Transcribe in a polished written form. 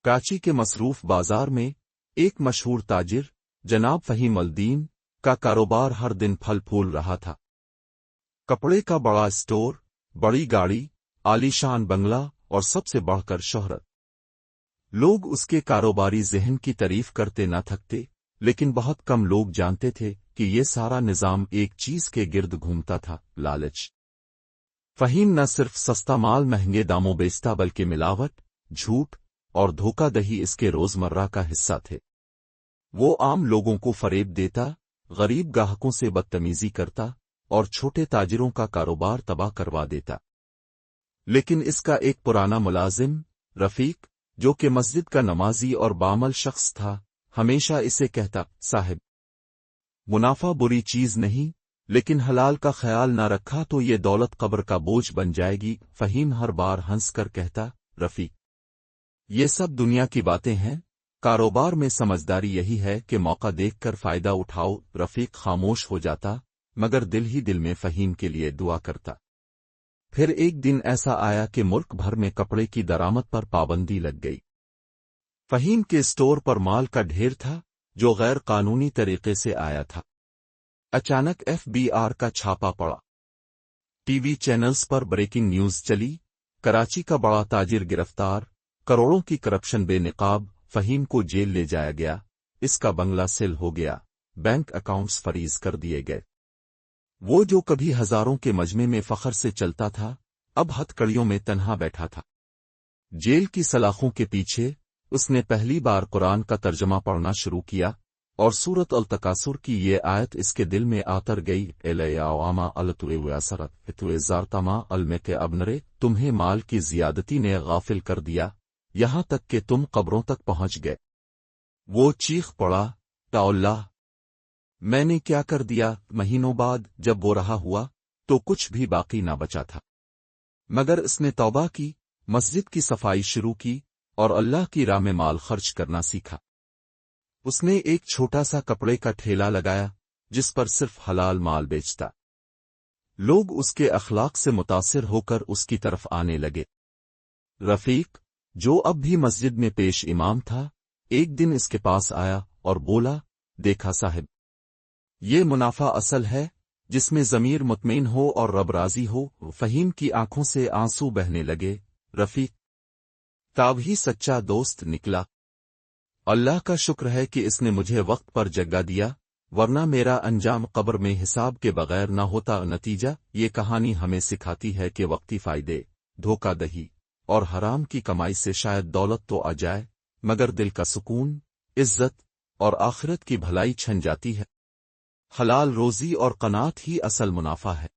کراچی کے مصروف بازار میں ایک مشہور تاجر جناب فہیم الدین کا کاروبار ہر دن پھل پھول رہا تھا۔ کپڑے کا بڑا اسٹور، بڑی گاڑی، عالی شان بنگلہ اور سب سے بڑھ کر شہرت۔ لوگ اس کے کاروباری ذہن کی تعریف کرتے نہ تھکتے، لیکن بہت کم لوگ جانتے تھے کہ یہ سارا نظام ایک چیز کے گرد گھومتا تھا: لالچ۔ فہیم نہ صرف سستا مال مہنگے داموں بیچتا بلکہ ملاوٹ، جھوٹ اور دھوکہ دہی اس کے روزمرہ کا حصہ تھے۔ وہ عام لوگوں کو فریب دیتا، غریب گاہکوں سے بدتمیزی کرتا اور چھوٹے تاجروں کا کاروبار تباہ کروا دیتا۔ لیکن اس کا ایک پرانا ملازم، رفیق، جو کہ مسجد کا نمازی اور بعمل شخص تھا، ہمیشہ اسے کہتا: صاحب، منافع بری چیز نہیں، لیکن حلال کا خیال نہ رکھا تو یہ دولت قبر کا بوجھ بن جائے گی۔ فہیم ہر بار ہنس کر کہتا: رفیق، یہ سب دنیا کی باتیں ہیں، کاروبار میں سمجھداری یہی ہے کہ موقع دیکھ کر فائدہ اٹھاؤ۔ رفیق خاموش ہو جاتا، مگر دل ہی دل میں فہیم کے لیے دعا کرتا۔ پھر ایک دن ایسا آیا کہ ملک بھر میں کپڑے کی درآمد پر پابندی لگ گئی۔ فہیم کے اسٹور پر مال کا ڈھیر تھا جو غیر قانونی طریقے سے آیا تھا۔ اچانک FBR کا چھاپا پڑا، ٹی وی چینلز پر بریکنگ نیوز چلی: کراچی کا بڑا تاجر گرفتار، کروڑوں کی کرپشن بے نقاب، فہیم کو جیل لے جایا گیا، اس کا بنگلہ سیل ہو گیا، بینک اکاؤنٹس فریز کر دیے گئے۔ وہ جو کبھی ہزاروں کے مجمع میں فخر سے چلتا تھا، اب ہتھ کڑیوں میں تنہا بیٹھا تھا۔ جیل کی سلاخوں کے پیچھے اس نے پہلی بار قرآن کا ترجمہ پڑھنا شروع کیا، اور سورۃ التکاثر کی یہ آیت اس کے دل میں آتر گئی: الیاما التوزارتما المک ابنرے، تمہیں مال کی زیادتی نے غافل کر دیا، یہاں تک کہ تم قبروں تک پہنچ گئے۔ وہ چیخ پڑا: تا اللہ، میں نے کیا کر دیا؟ مہینوں بعد جب وہ رہا ہوا تو کچھ بھی باقی نہ بچا تھا، مگر اس نے توبہ کی، مسجد کی صفائی شروع کی اور اللہ کی راہ میں مال خرچ کرنا سیکھا۔ اس نے ایک چھوٹا سا کپڑے کا ٹھیلا لگایا جس پر صرف حلال مال بیچتا۔ لوگ اس کے اخلاق سے متاثر ہو کر اس کی طرف آنے لگے۔ رفیق، جو اب بھی مسجد میں پیش امام تھا، ایک دن اس کے پاس آیا اور بولا: دیکھا صاحب، یہ منافع اصل ہے جس میں ضمیر مطمئن ہو اور رب راضی ہو۔ فہیم کی آنکھوں سے آنسو بہنے لگے۔ رفیق تاب ہی سچا دوست نکلا۔ اللہ کا شکر ہے کہ اس نے مجھے وقت پر جگہ دیا، ورنہ میرا انجام قبر میں حساب کے بغیر نہ ہوتا۔ نتیجہ یہ کہانی ہمیں سکھاتی ہے کہ وقتی فائدے، دھوکہ دہی اور حرام کی کمائی سے شاید دولت تو آ جائے، مگر دل کا سکون، عزت اور آخرت کی بھلائی چھن جاتی ہے۔ حلال روزی اور قناعت ہی اصل منافع ہے۔